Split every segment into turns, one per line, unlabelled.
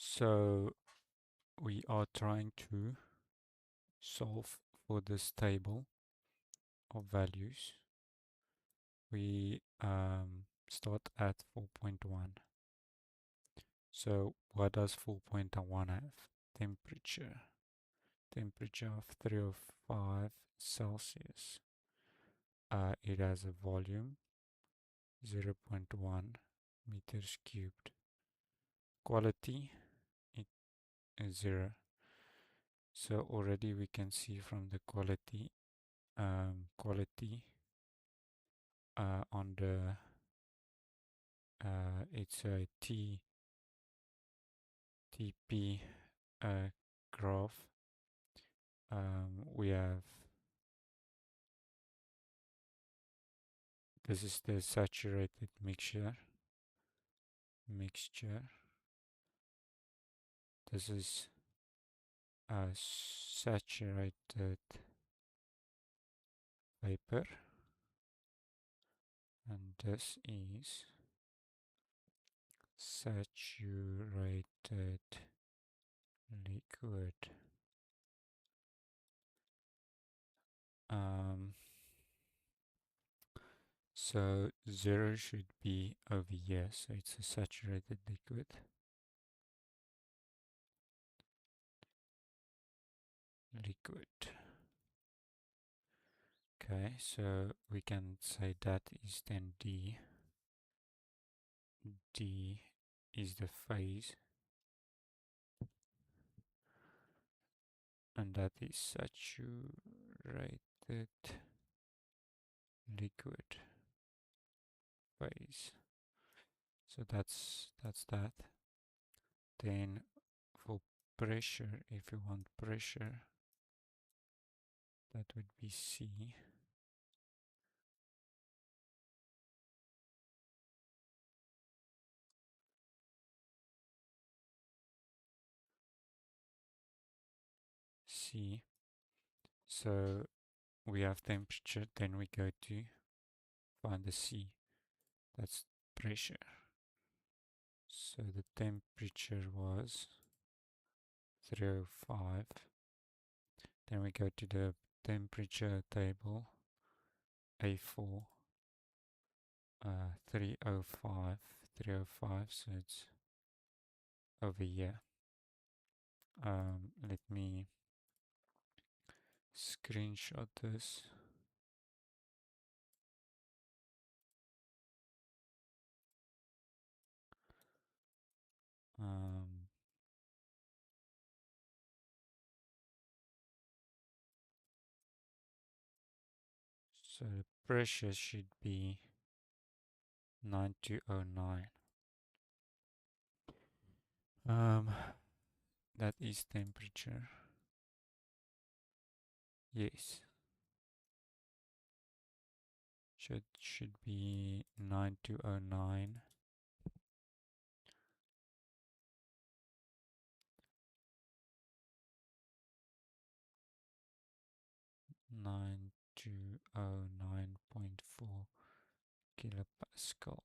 So we are trying to solve for this table of values. We start at 4.1. So what does 4.1 have? Temperature. Temperature of 305 Celsius. It has a volume 0.1 meters cubed. Quality it is 0. So already we can see from the quality on the it's a TP graph. We have this is the saturated mixture. This is a saturated vapor, and this is saturated liquid. So 0 should be over here, so it's a saturated liquid. Okay, so we can say that is then D. D is the phase, and that is saturated liquid phase. So that's that. Then for pressure, if you want pressure, that would be C. C. So we have temperature, then we go to find the C. That's pressure. So the temperature was 305. Then we go to the temperature table, A4, 305, so it's over here. Let me screenshot this. So the pressure should be 9209. That is temperature. Yes. Should be 9209. Nine two oh 9.4 kilopascal.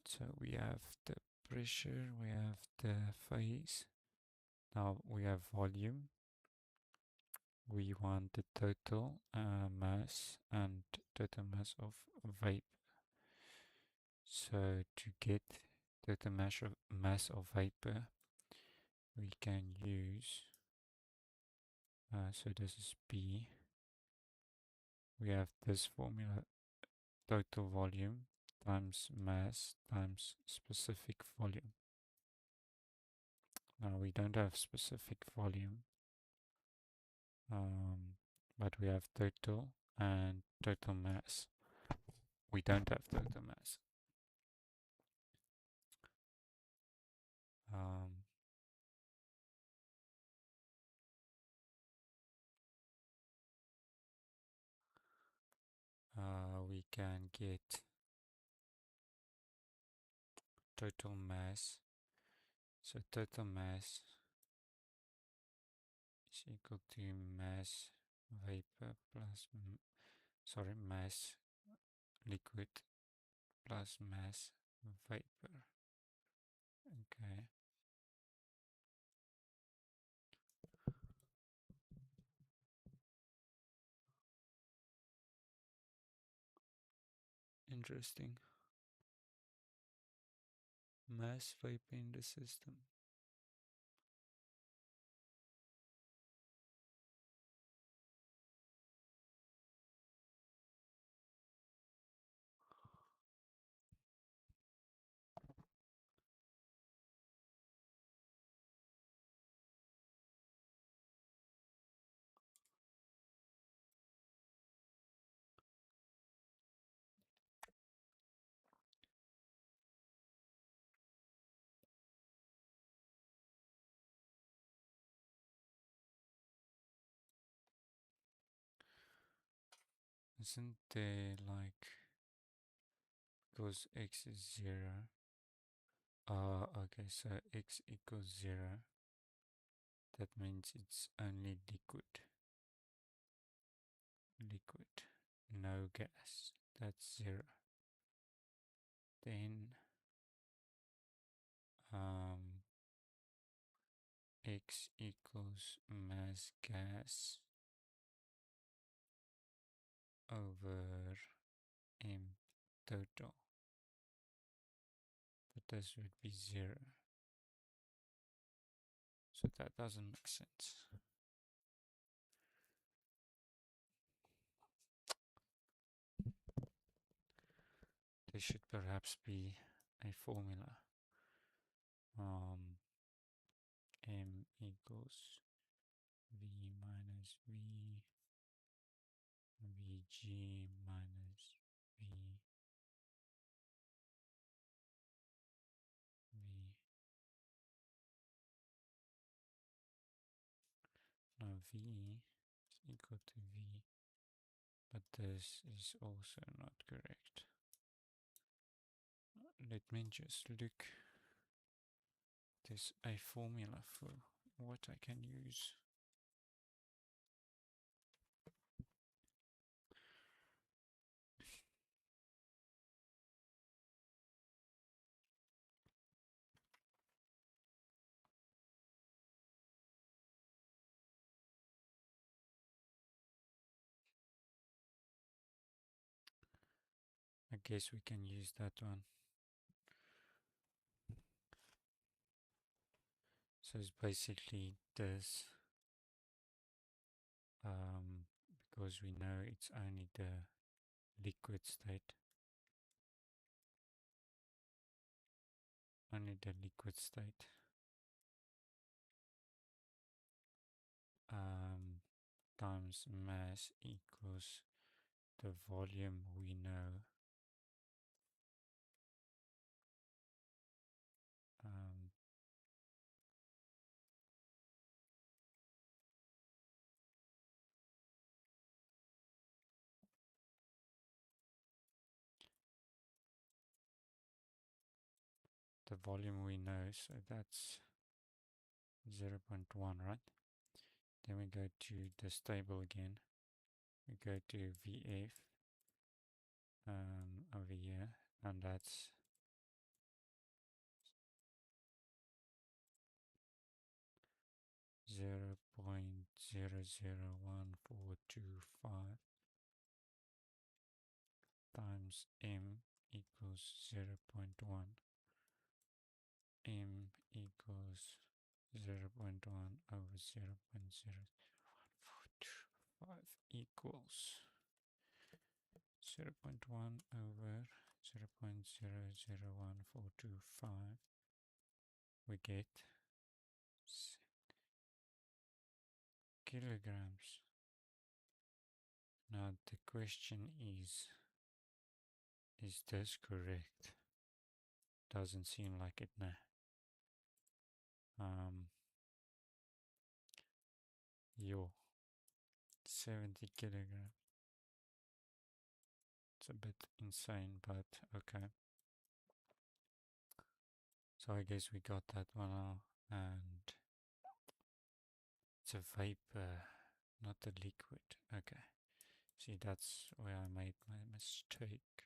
So we have the pressure, we have the phase. Now we have volume. We want the total mass and total mass of vapor. So to get total mass of vapor, we can use, so this is P. We have this formula, total volume times mass times specific volume. Now we don't have specific volume, but we have total and total mass. We don't have total mass. We can get total mass. So total mass is equal to mass vapor plus, mass liquid plus mass vapor. interesting. Mass vapor in the system. Isn't there like, because x is 0? Okay, so x equals 0. That means it's only liquid. Liquid, no gas. That's 0. Then x equals mass gas over m total. But this would be 0. So that doesn't make sense. There should perhaps be a formula. M equals V minus Vg minus V now V is equal to V, but this is also not correct. Let me just look. There's a formula for what I can use. I guess we can use that one. So it's basically this, because we know it's only the liquid state. Only the liquid state. Times mass equals the volume we know. The volume we know, so that's 0.1, right? Then we go to this table again. We go to VF over here, and that's 0.001425 times M equals 0.1. M equals 0.1 over 0.01425 equals 0.1 over 0.001425. We get kilograms. Now the question is this correct? Doesn't seem like it now. 70 kilograms. It's a bit insane, but okay. So I guess we got that one now, and it's a vapor, not a liquid. Okay. See, that's where I made my mistake.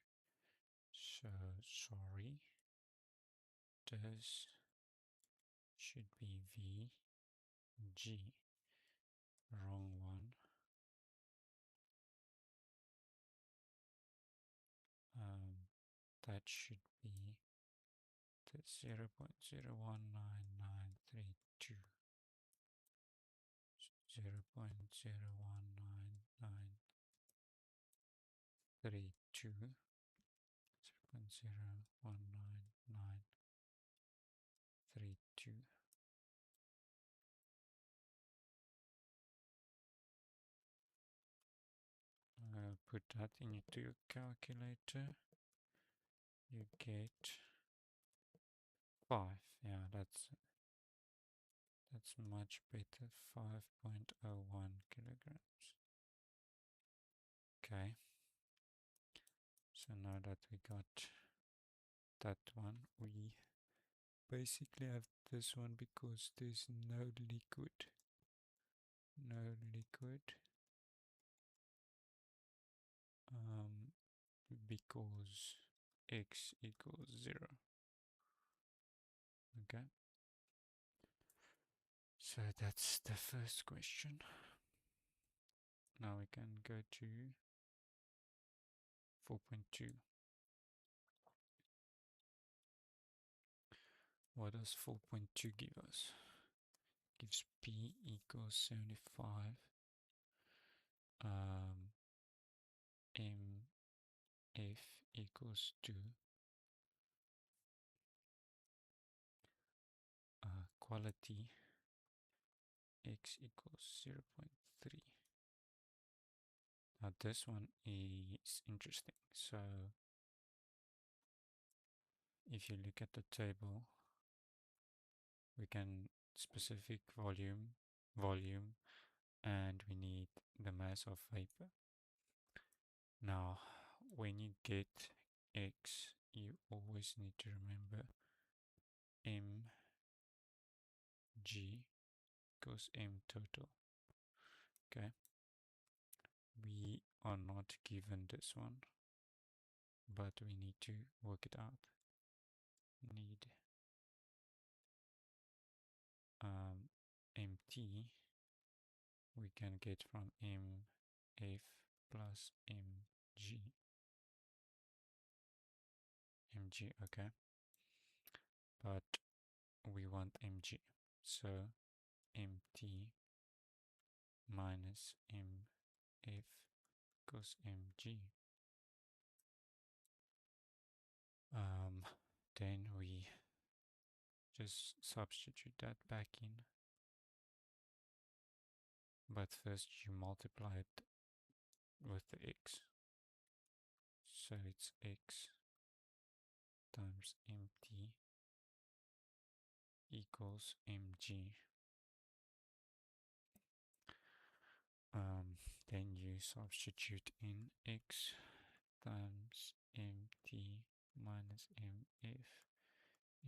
So sorry. This should be VG. Wrong one. that should be the 0.019932. 0.019932. 0.019932. Put that into your calculator. You get 5. Yeah, that's much better. 5.01 kilograms. Okay. So now that we got that one, we basically have this one because there's no liquid. No liquid. Because x equals 0. Okay. So that's the first question. Now we can go to 4.2. What does 4.2 give us? Gives P equals 75, MF equals 2, quality x equals 0.3. Now this one is interesting. So if you look at the table, we can specific volume, and we need the mass of vapor. Now, when you get x, you always need to remember mg equals m total. Okay, we are not given this one, but we need to work it out. Need mt we can get from mf plus mg, okay, but we want mg, so mt minus mf equals mg. Then we just substitute that back in, but first you multiply it with the x, so it's x times mt equals mg. Then you substitute in x times mt minus mf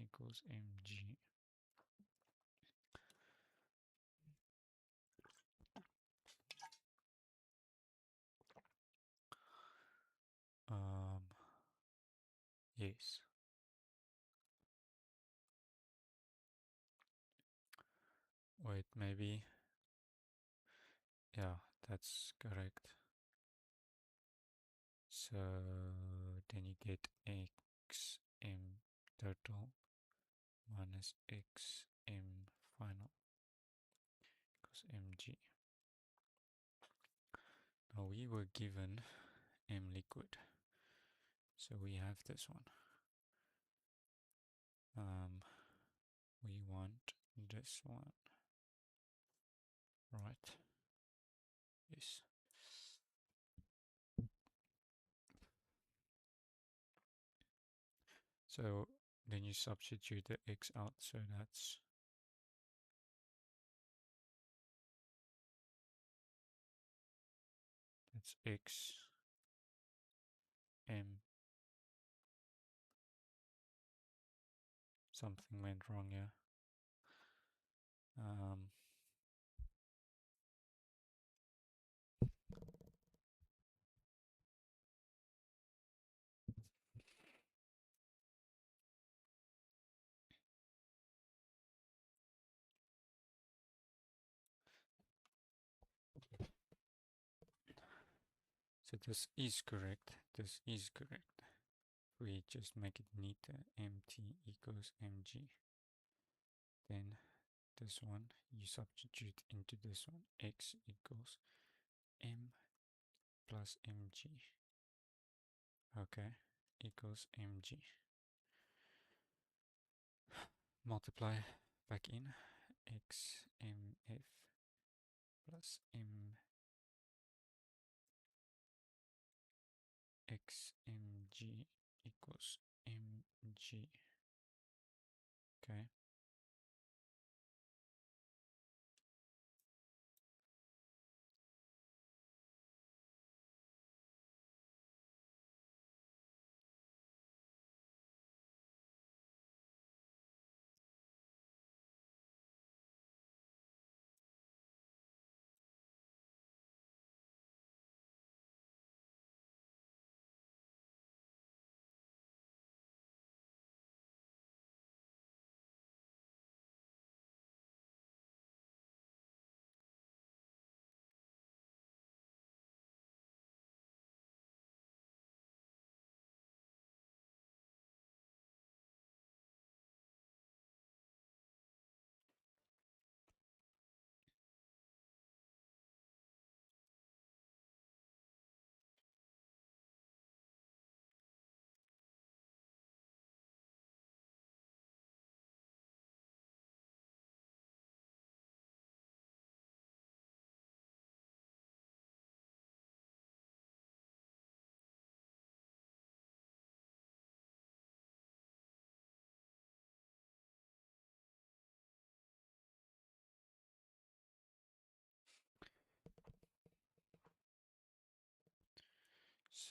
equals mg. Yes. Wait, maybe. Yeah, that's correct. So then you get xm total minus xm final equals mg. Now we were given m liquid, so we have this one. We want this one, right? Yes. So then you substitute the x out, so that's x m. Something went wrong here. So this is correct. This is correct. we just make it neater. MT equals mg. Then this one you substitute into this one. X equals m plus mg. Okay, equals mg. Multiply back in. X mf plus m x mg equals mg. Okay.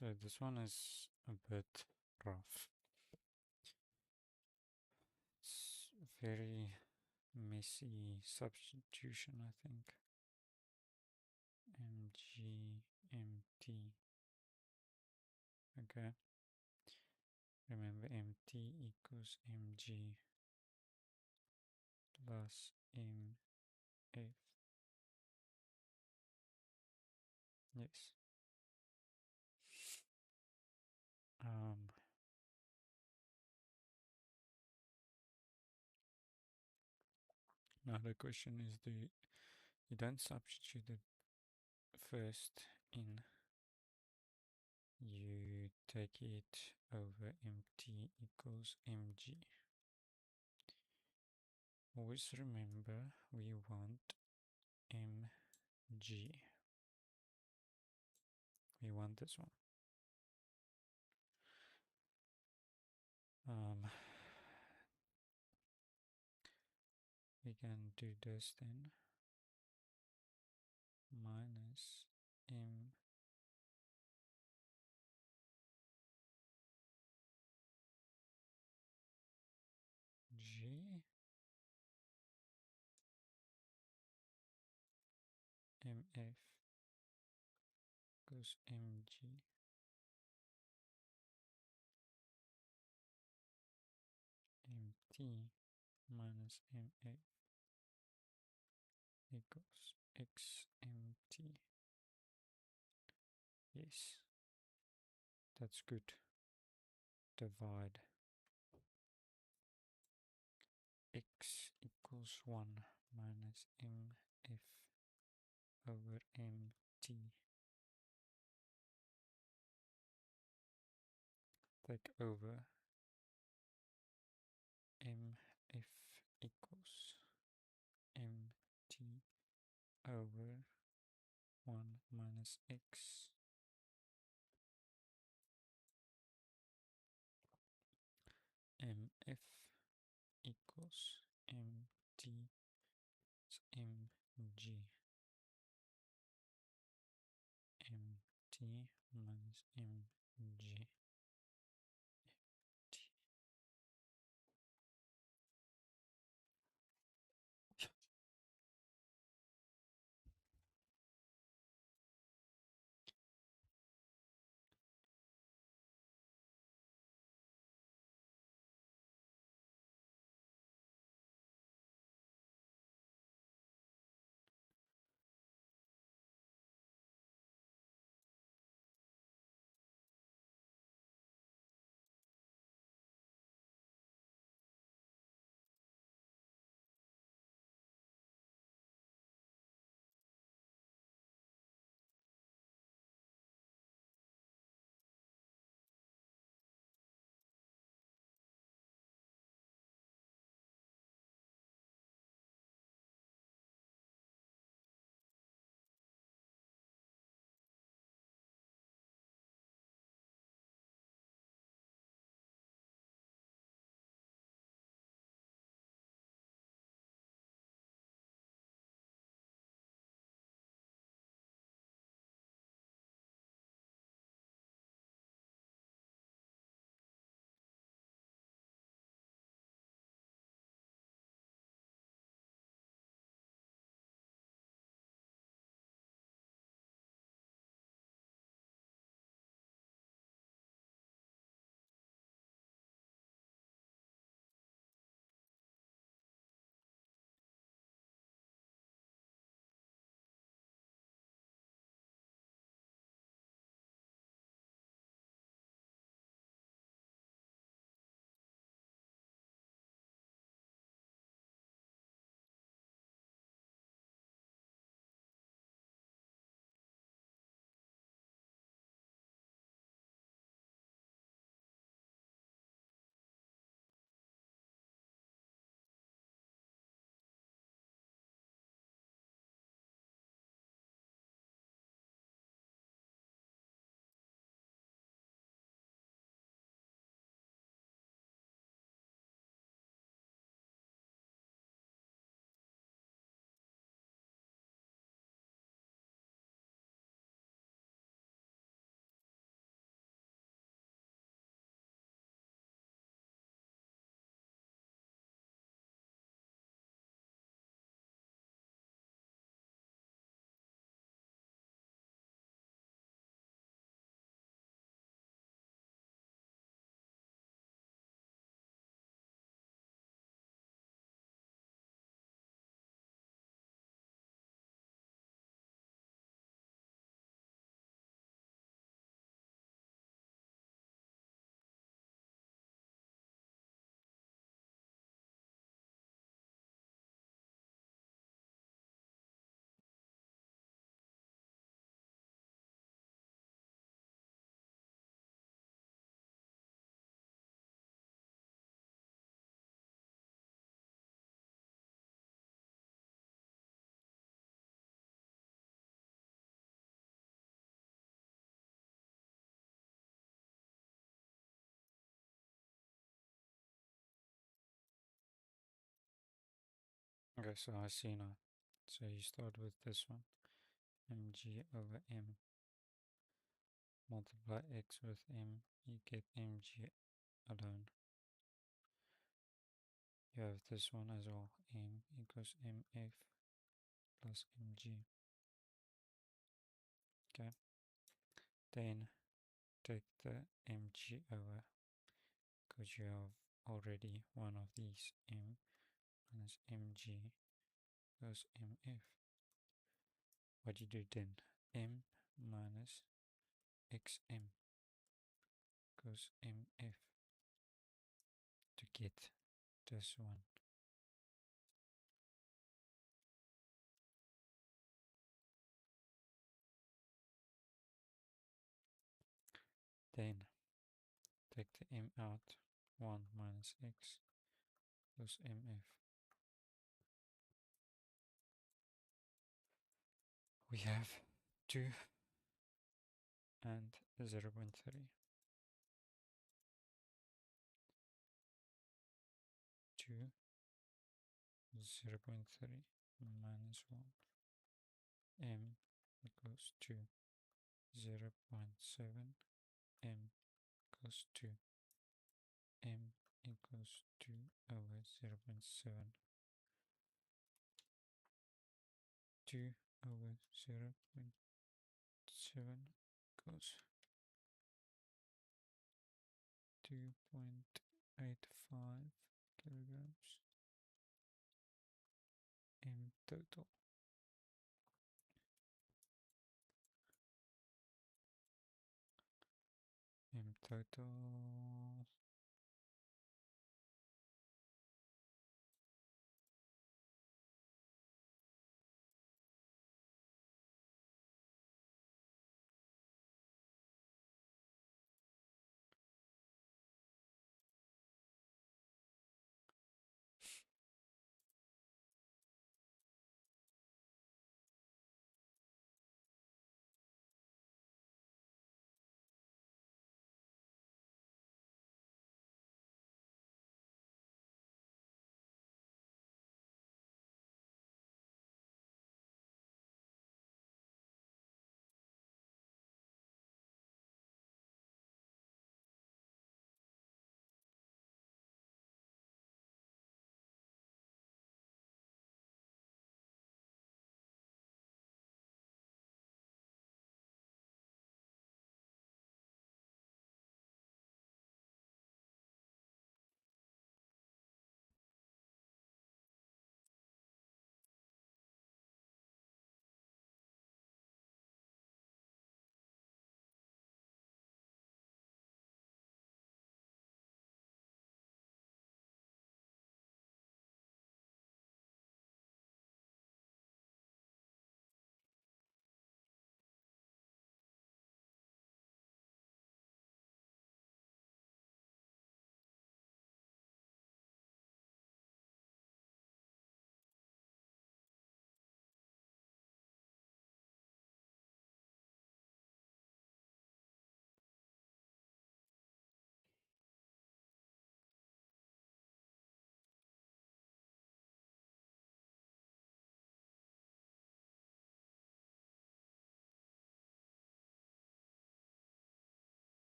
So this one is a bit rough. It's very messy substitution, I think. Mg, mt. Okay. Remember, mt equals mg plus mf. Yes. Um, Now the question is, you don't substitute it first in, you take it over mt equals mg. Always remember we want mg. We want this one. We can do this then. Minus mg mf equals mg mt minus mf equals xmt. Yes, that's good. Divide. X equals 1 minus mf over mt. Take over mf equals mt over 1 minus x. Mf equals mt mg. Mt minus mg. Okay, so I see now. So you start with this one, mg over m, multiply x with m, you get mg alone. You have this one as well, m equals mf plus mg. Okay, then take the mg over, because you have already one of these, m minus mg plus mf. What do you do then? M minus xm goes mf to get this one. Then take the m out, 1 minus x plus mf. We have 2 and 0.3. 2, 0.3 minus 1. M equals 2. 0.7. M equals 2. M equals 2 over 0.7. 2 over 0.7 equals 2.85 kilograms. M total. M total.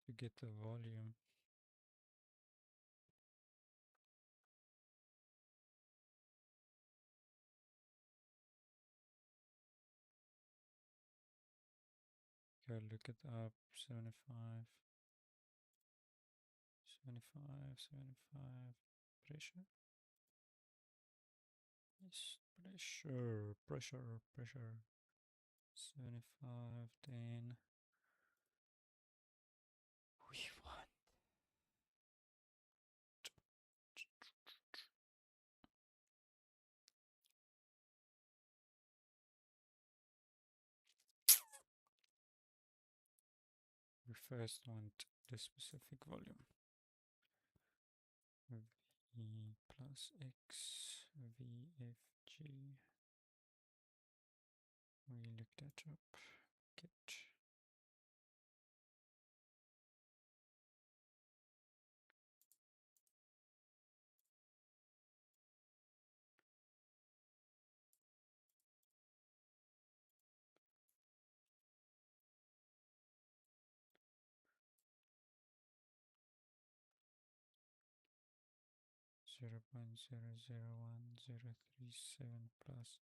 To get the volume. Go look it up. 75, 75, 75. Pressure. Yes, pressure. 75. Then we want We first want the specific volume. V plus x VFG. We look that up. Get 0.001037 plus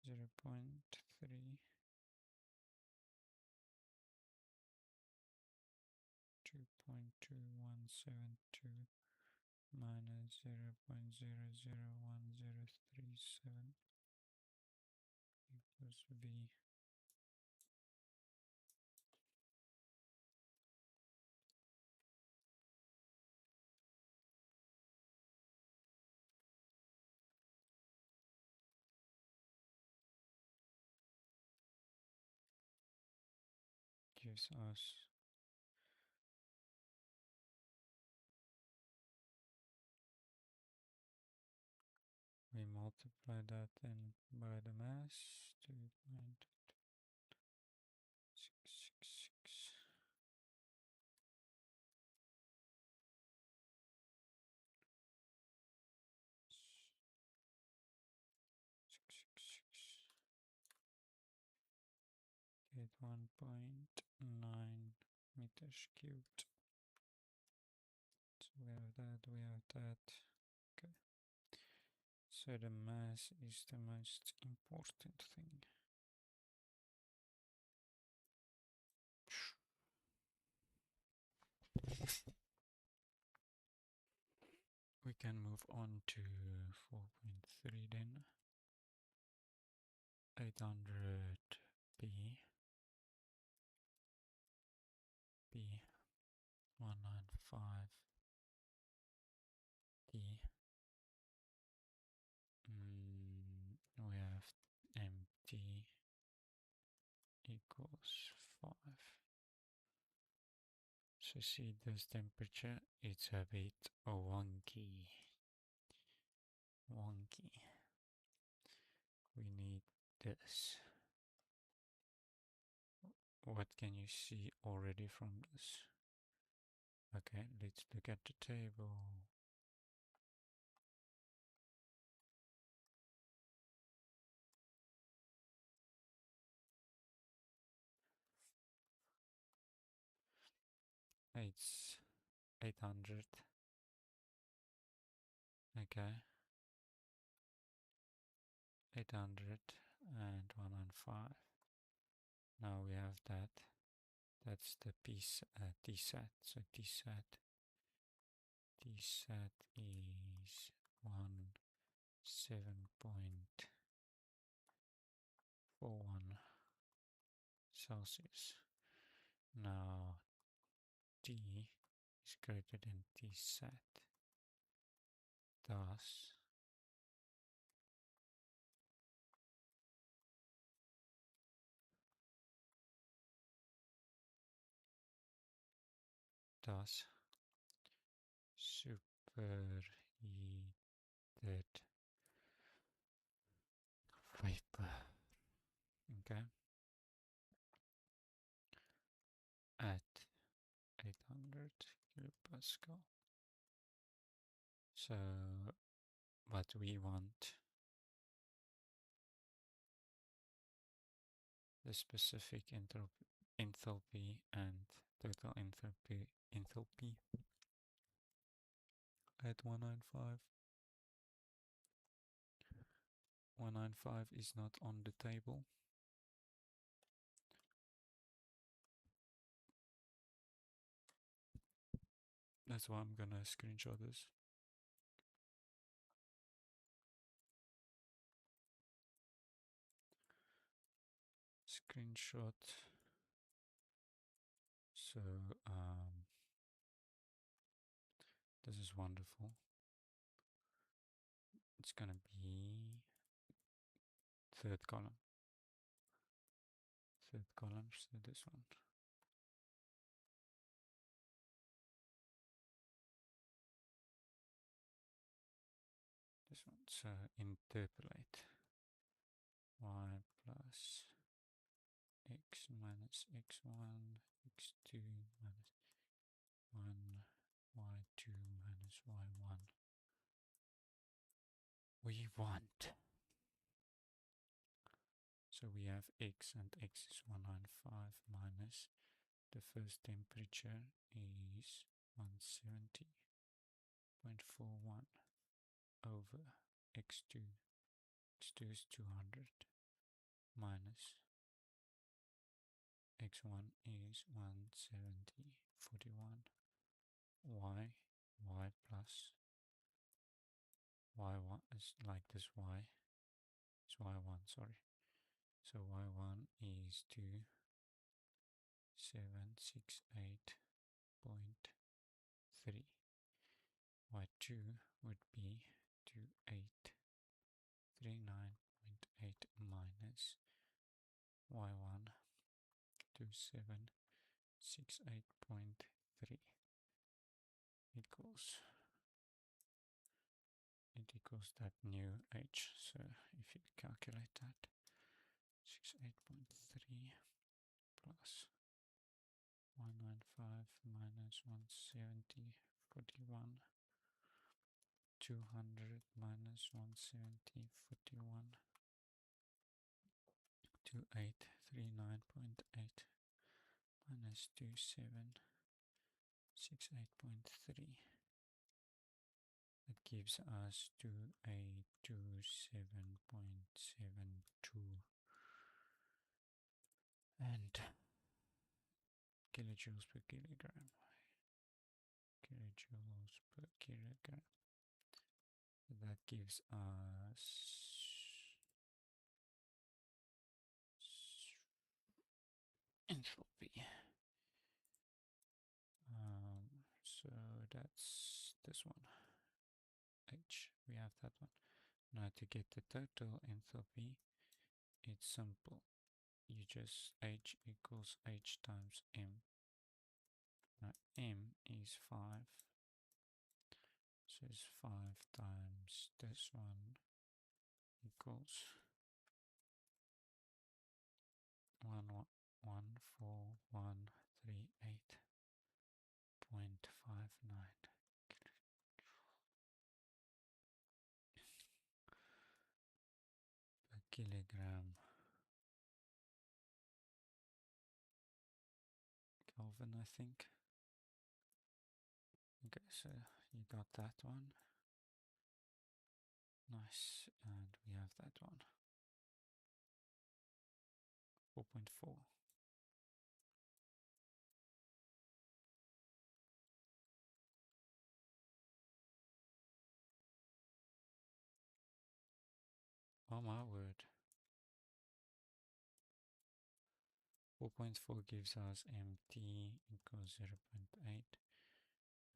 0.3 2.2172 minus 0.001037 equals V. Gives us we multiply that then by the mass 2.666 get 1.9 meters cubed. So we have that, we have that. Okay. So the mass is the most important thing. We can move on to 4.3 then. 800 B 195 D. We have MT equals 5. So see this temperature, it's a bit wonky. We need this. What can you see already from this? Okay, let's look at the table. It's 800. Okay. 800 and 105. Now we have that. That's the T-sat. So T-sat is 17.41 Celsius. Now T is greater than T-sat. Thus superheated vapor. Okay. At 800 kilopascal. So what we want the specific enthalpy and total enthalpy at 195. 195 is not on the table. That's why I'm gonna screenshot this. Screenshot. So this is wonderful. It's gonna be third column. So this one. So interpolate y plus x minus x1, x2 minus 1, y2 minus y1. We want. So we have x, and x is 195 minus the first temperature is 170.41 over x2. x2 is 200 minus x1 is 170.41 y plus y1 is like this y is y1, sorry. So y1 is 2768.3. y2 would be 2839.8 minus y1 2768.3 equals that new h. So if you calculate that, 68.3 plus 195 minus 170.41, 200 minus 170.41, 2839.8 minus 2768.3. That gives us 2827.72 and kilojoules per kilogram. Kilojoules per kilogram. That gives us enthalpy. So that's this one. H, we have that one. Now to get the total enthalpy, it's simple. You just H equals H times M. Now M is 5. So it's 5 times this one equals 14138.59 per kilogram Kelvin, I think. Okay, so you got that one. Nice, and we have that one. 4.4. Oh my word. 4.4 gives us MT equals 0.8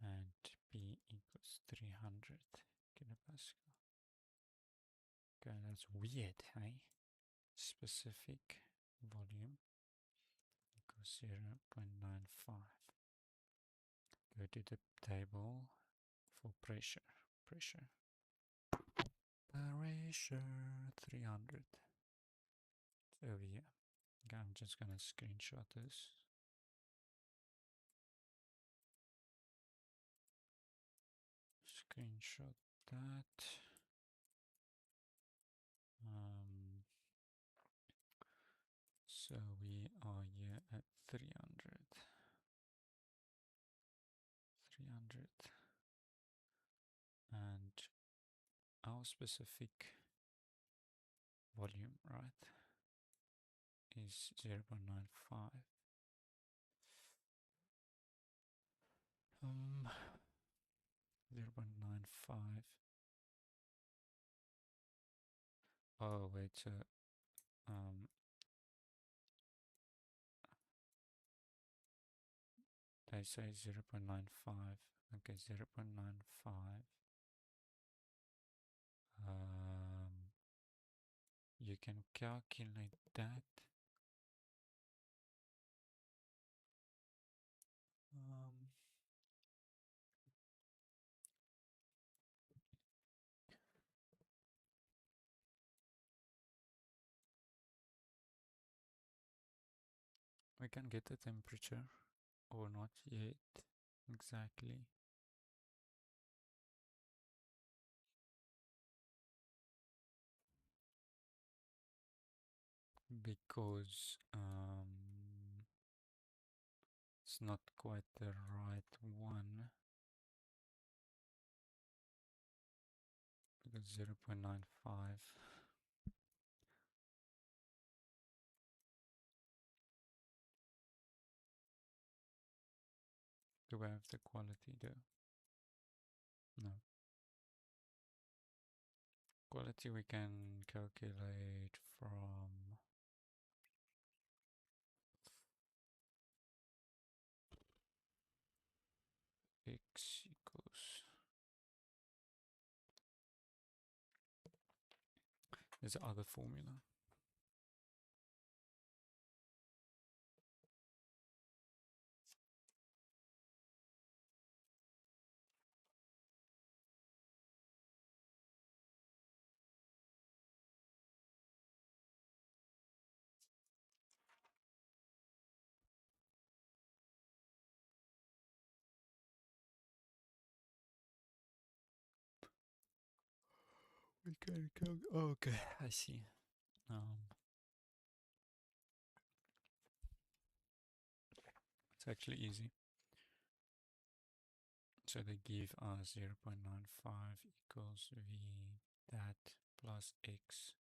and P equals 300 kilopascal. Okay, that's weird, hey? Specific volume equals 0.95. Go to the table for pressure. Pressure 300. It's over here. Okay, I'm just gonna screenshot this. Screenshot that. So we are here at 300. And our specific volume, right, is 0.95. 0.95. Oh wait, so they say 0.95. Okay, 0.95. You can calculate that. we can get the temperature, or not yet exactly. Because it's not quite the right one, because 0.95. Do we have the quality though? No. Quality we can calculate from x equals, there's the other formula. We can calculate. Okay, I see. It's actually easy. So they give us 0.95 equals V that plus X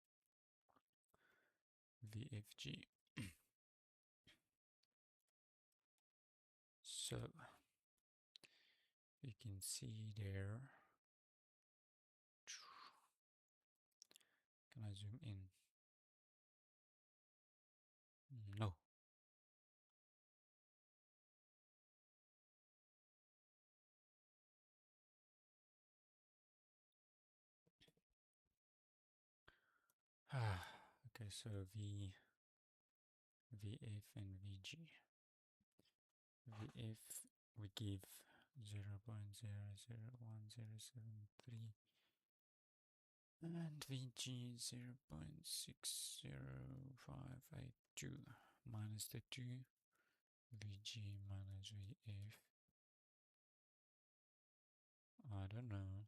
VFG. So you can see there. Can I zoom in? No. Okay, so VF and VG. VF we give 0.001073 and VG 0.60582 minus the 2 VG minus VF. I don't know.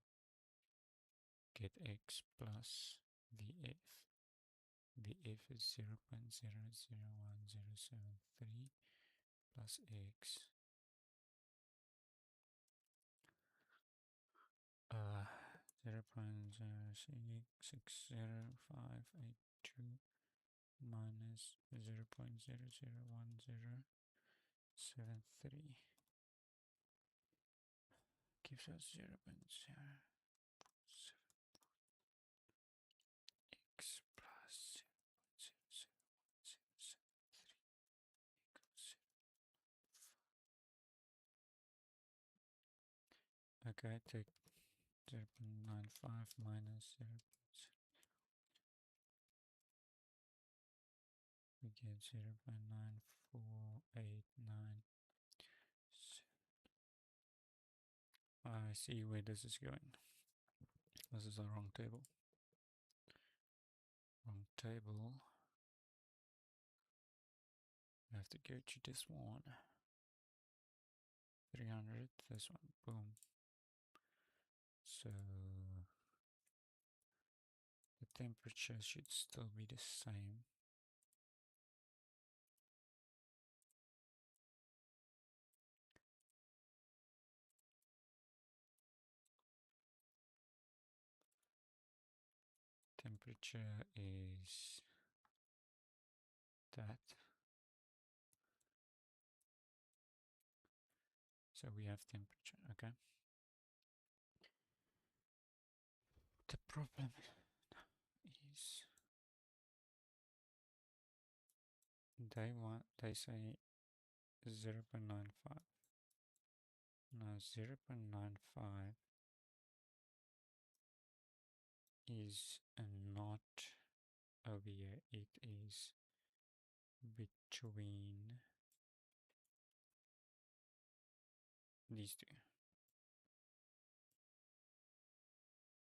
Get X plus VF. VF is 0.001073 plus X. 0.060582 minus 0.001073 gives us 0.07 x plus 0.00173 equals 0. Okay, take 0.95 minus 0. We get 0.9489. I see where this is going. This is the wrong table. Wrong table. I have to go to this one. 300, this one, boom. So the temperature should still be the same. Temperature is that. So we have temperature, okay. The problem is they say 0.95. Now 0.95 is not over here, it is between these two,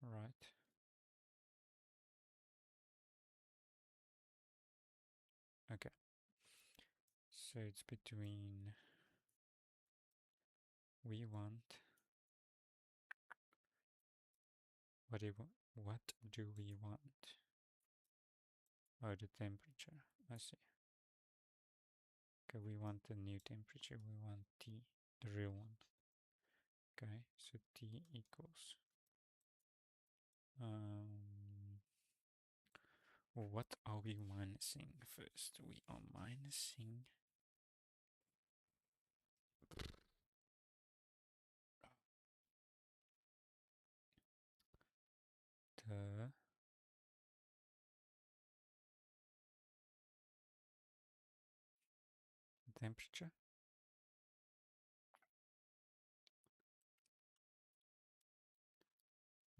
right? Okay, So it's between we want what do we want? Oh, the temperature. I see. Okay, we want the new temperature. We want T, the real one. Okay, so T equals what are we minusing first? We are minusing the temperature.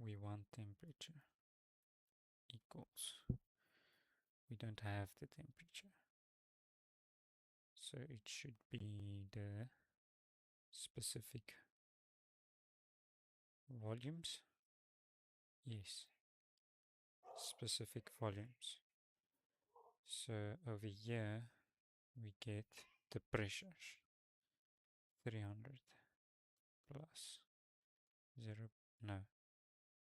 We want temperature equals. We don't have the temperature. So it should be the specific volumes. Yes, specific volumes. So over here we get the pressures. 300 plus 0, no,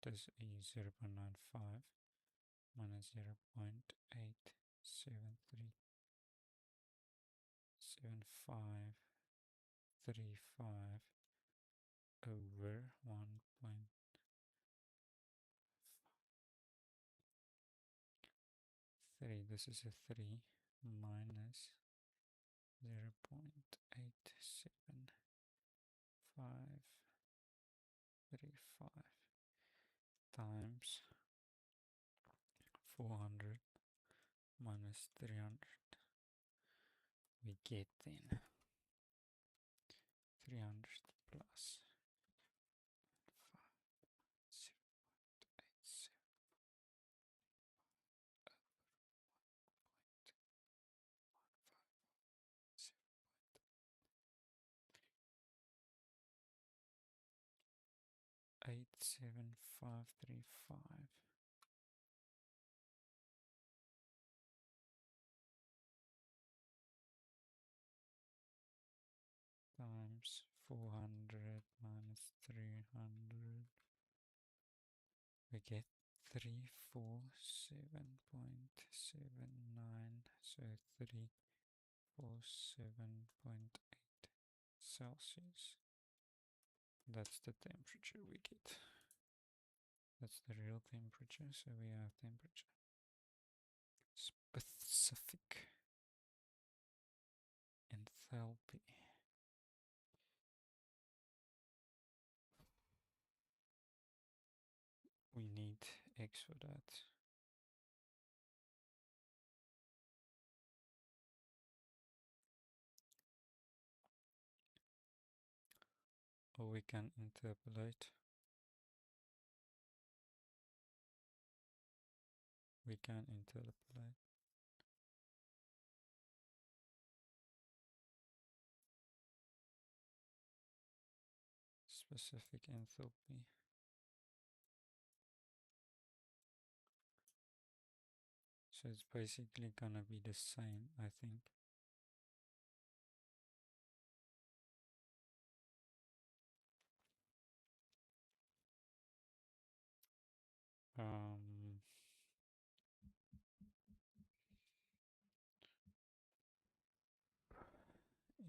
this is 0 0.95 minus 0 0.8737535 over 1.3. This is a 3 minus 0.87535 times 400 minus 300. We get then 300 plus 87535 times 400 minus 300. We get 347.79, so 347.8 Celsius. That's the temperature we get. That's the real temperature, so we have temperature. Specific enthalpy. We need X for that. Or we can interpolate. We can interpolate. Specific enthalpy. So it's basically gonna be the same, I think.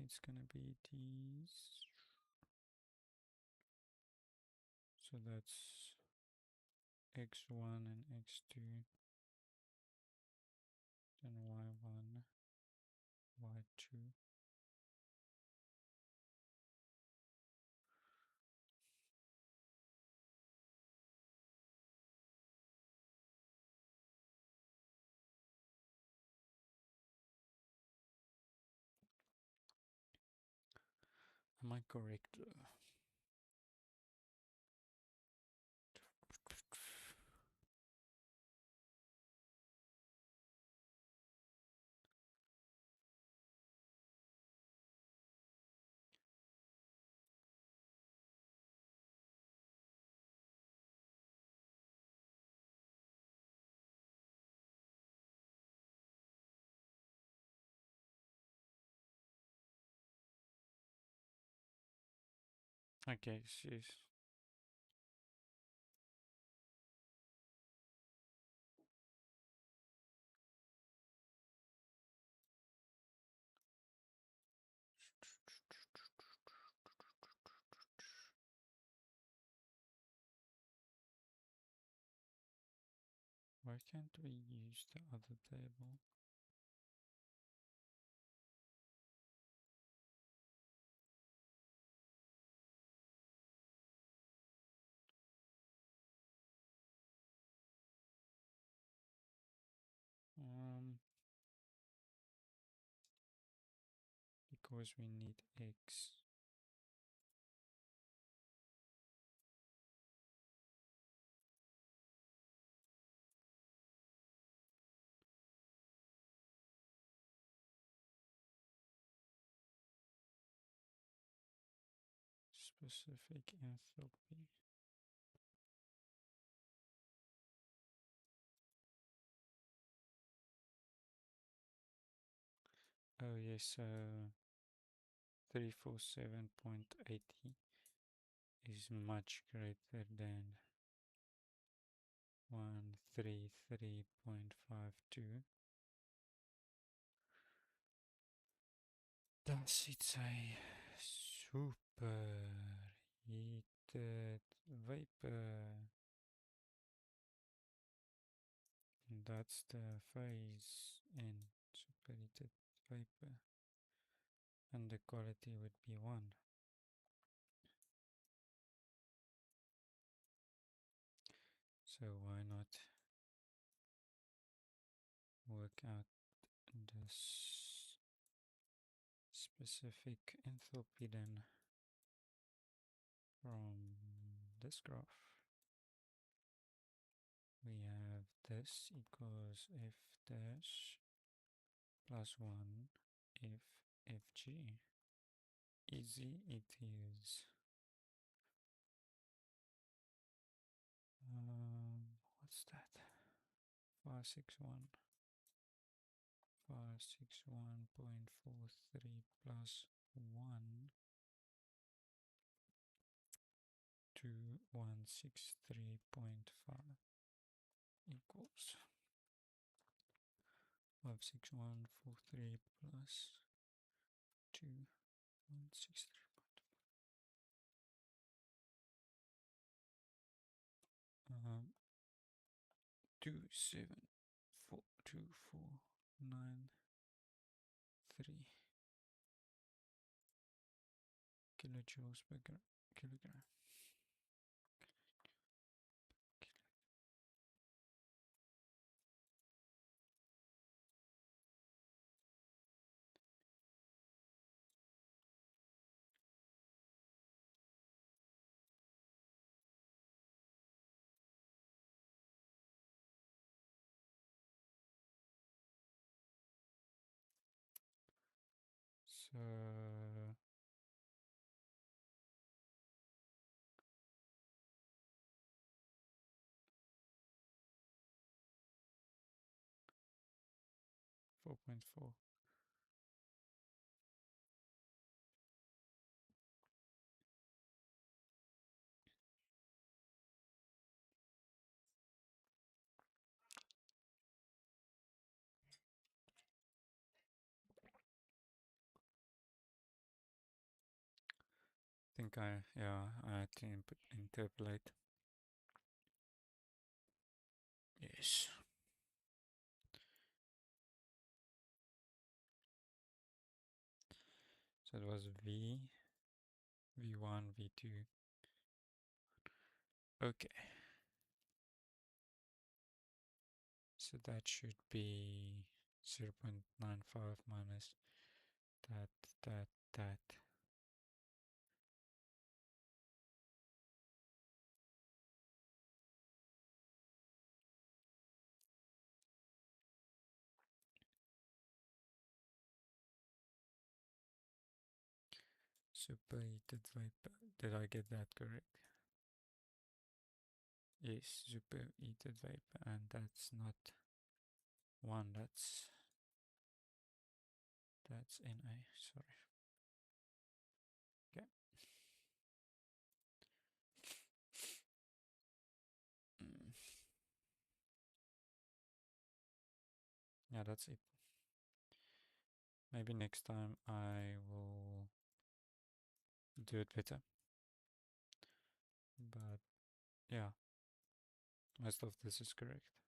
It's gonna be these. So that's x1 and x2, then y1, y2. Am I correct? Okay, she's why can't we use the other table? Um, because we need x. Specific enthalpy. Oh yes, 347.80 is much greater than 133.52. Thus it's a superheated vapor. And that's the phase in superheated vapor. And the quality would be 1. So why not work out this specific enthalpy then from this graph? We have this equals f dash plus 1 if fg. Easy it is. What's that? 561. 561.43 plus 1 to 163.5 equals 56143 plus 2 163. 27.2493 kilojoules per kilogram. So 4.4. Think I had to interpolate. Yes. So it was V1, V2. Okay. So that should be 0.95 minus that, that. Superheated vapor. Did I get that correct? Yes, superheated vapor, and that's not 1, that's Na, sorry. Okay. yeah, that's it. Maybe next time I will do it better. But yeah, most of this is correct.